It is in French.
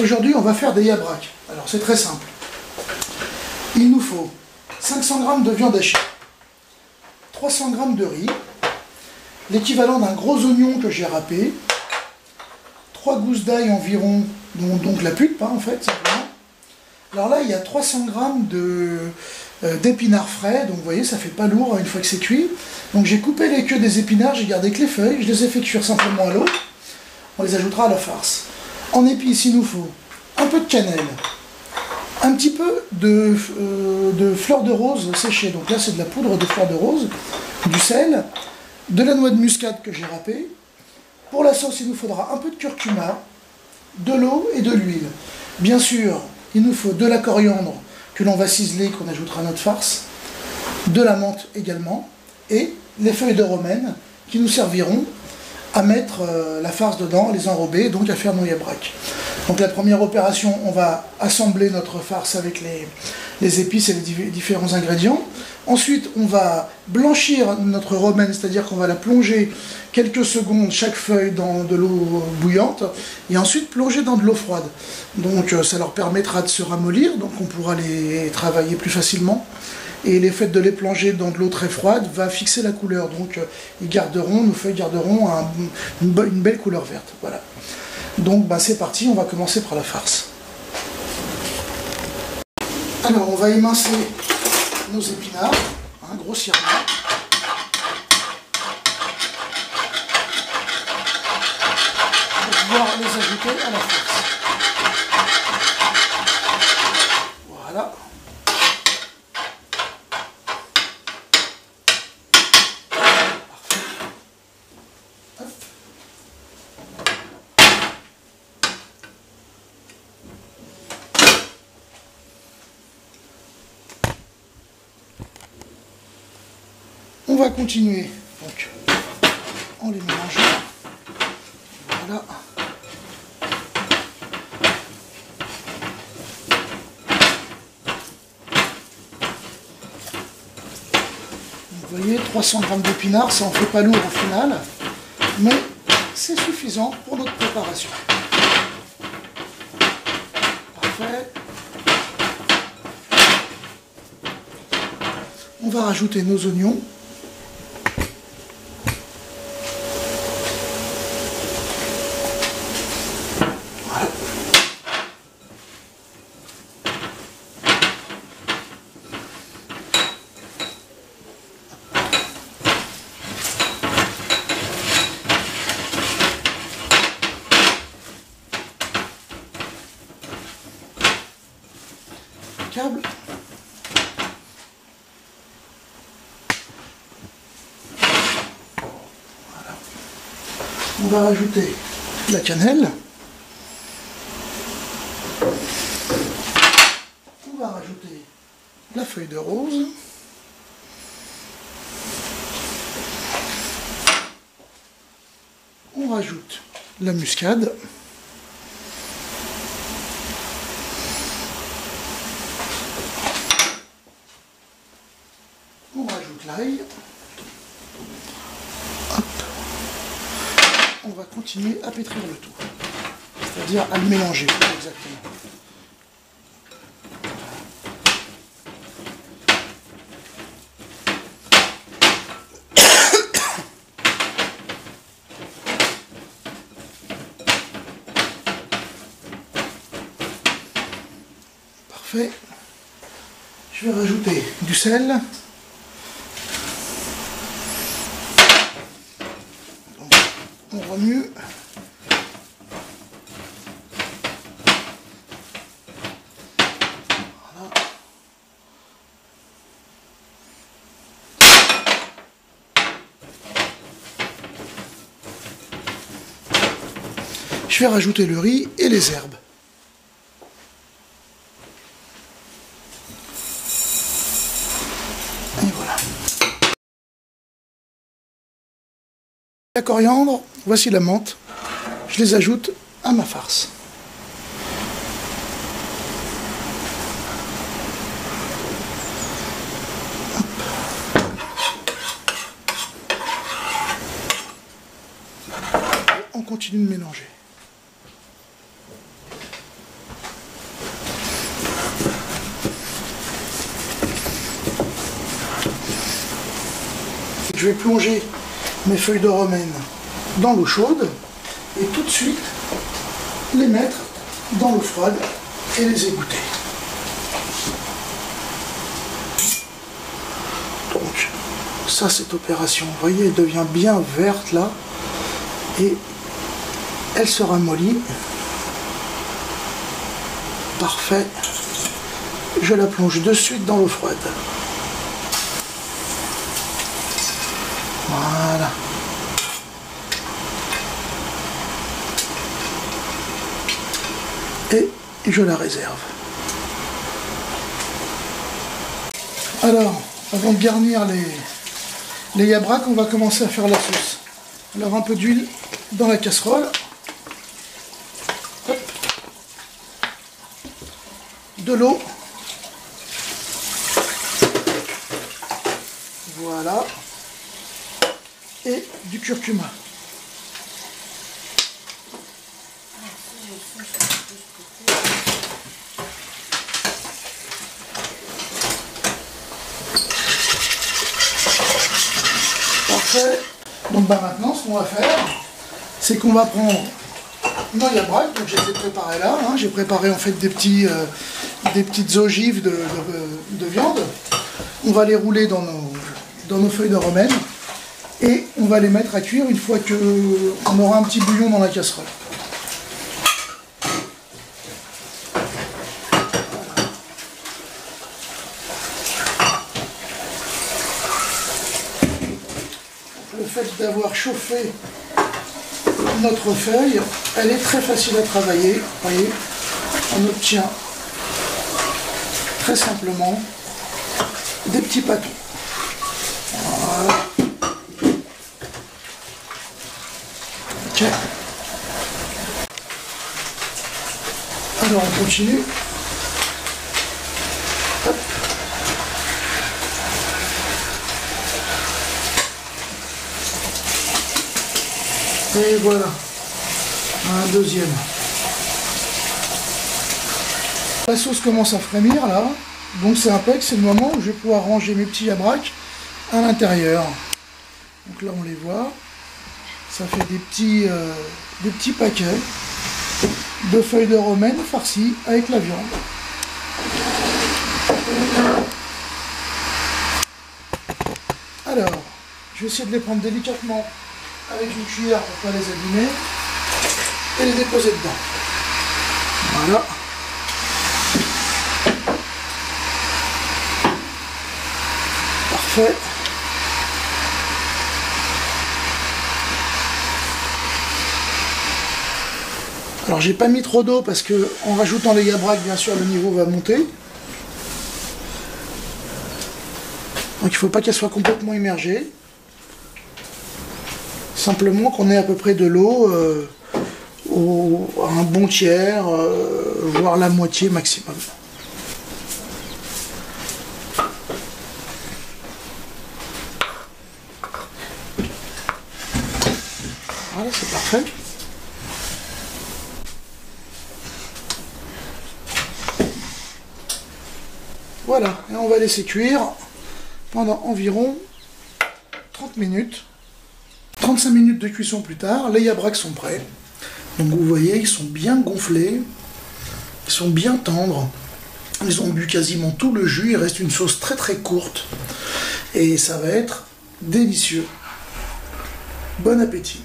Aujourd'hui, on va faire des yabracs. Alors, c'est très simple. Il nous faut 500 g de viande hachée, 300 g de riz, l'équivalent d'un gros oignon que j'ai râpé, 3 gousses d'ail environ, donc la pulpe, hein, en fait, simplement. Alors là, il y a 300 g d'épinards frais, donc vous voyez, ça fait pas lourd une fois que c'est cuit. Donc j'ai coupé les queues des épinards, j'ai gardé que les feuilles, je les ai fait cuire simplement à l'eau. On les ajoutera à la farce. En épices, il nous faut un peu de cannelle, un petit peu de fleur de rose séchée, donc là c'est de la poudre de fleur de rose, du sel, de la noix de muscade que j'ai râpée. Pour la sauce, il nous faudra un peu de curcuma, de l'eau et de l'huile. Bien sûr, il nous faut de la coriandre que l'on va ciseler, qu'on ajoutera à notre farce, de la menthe également, et les feuilles de romaine qui nous serviront à mettre la farce dedans, les enrober, donc à faire nos yabracs. Donc la première opération, on va assembler notre farce avec les épices et les différents ingrédients. Ensuite, on va blanchir notre romaine, c'est-à-dire qu'on va la plonger quelques secondes chaque feuille dans de l'eau bouillante, et ensuite plonger dans de l'eau froide. Donc ça leur permettra de se ramollir, donc on pourra les travailler plus facilement. Et le fait de les plonger dans de l'eau très froide va fixer la couleur. Donc nos feuilles garderont une belle couleur verte. Voilà. Donc c'est parti, on va commencer par la farce. Alors on va émincer nos épinards, grossièrement. Pour pouvoir les ajouter à la farce. Voilà. On va continuer donc en les mélangeant. Voilà. Vous voyez, 300 g d'épinards, ça en fait pas lourd au final, mais c'est suffisant pour notre préparation. Parfait. On va rajouter nos oignons. Câble. Voilà. On va rajouter la cannelle. On va rajouter la feuille de rose. On rajoute la muscade. On rajoute l'ail. On va continuer à pétrir le tout. C'est-à-dire à le mélanger, exactement. Parfait. Je vais rajouter du sel. On remue. Voilà. Je vais rajouter le riz et les herbes. Et voilà. La coriandre, voici la menthe. Je les ajoute à ma farce. On continue de mélanger. Je vais plonger mes feuilles de romaine dans l'eau chaude et tout de suite les mettre dans l'eau froide et les égoutter. Donc ça, cette opération, vous voyez, elle devient bien verte là et elle se ramollit. Parfait. Je la plonge de suite dans l'eau froide. Voilà. Et je la réserve. Alors, avant de garnir les yabracs, on va commencer à faire la sauce. Alors un peu d'huile dans la casserole. Hop. De l'eau. Voilà. Et du curcuma. Parfait. Donc maintenant, ce qu'on va faire, c'est qu'on va prendre nos yabracs. Donc je les ai préparés là. Hein. J'ai préparé en fait des petites ogives de viande. On va les rouler dans nos feuilles de romaine. Et on va les mettre à cuire une fois qu'on aura un petit bouillon dans la casserole. Le fait d'avoir chauffé notre feuille, elle est très facile à travailler. Vous voyez, on obtient très simplement des petits pâtons. Voilà. Ok. Alors on continue. Hop. Et voilà, un deuxième. La sauce commence à frémir là, donc c'est impec, c'est le moment où je vais pouvoir ranger mes petits yabracs à l'intérieur. Donc là on les voit, ça fait des petits paquets de feuilles de romaine farcies avec la viande. Alors, je vais essayer de les prendre délicatement avec une cuillère pour ne pas les abîmer et les déposer dedans. Voilà. Parfait. Alors j'ai pas mis trop d'eau parce que en rajoutant les yabracs, bien sûr, le niveau va monter. Donc il ne faut pas qu'elle soit complètement immergée. Simplement qu'on ait à peu près de l'eau un bon tiers, voire la moitié maximum. Voilà, c'est parfait. Voilà, et on va laisser cuire pendant environ 30 minutes. 35 minutes de cuisson plus tard, les yabracs sont prêts. Donc vous voyez, ils sont bien gonflés, ils sont bien tendres. Ils ont bu quasiment tout le jus, il reste une sauce très très courte. Et ça va être délicieux. Bon appétit!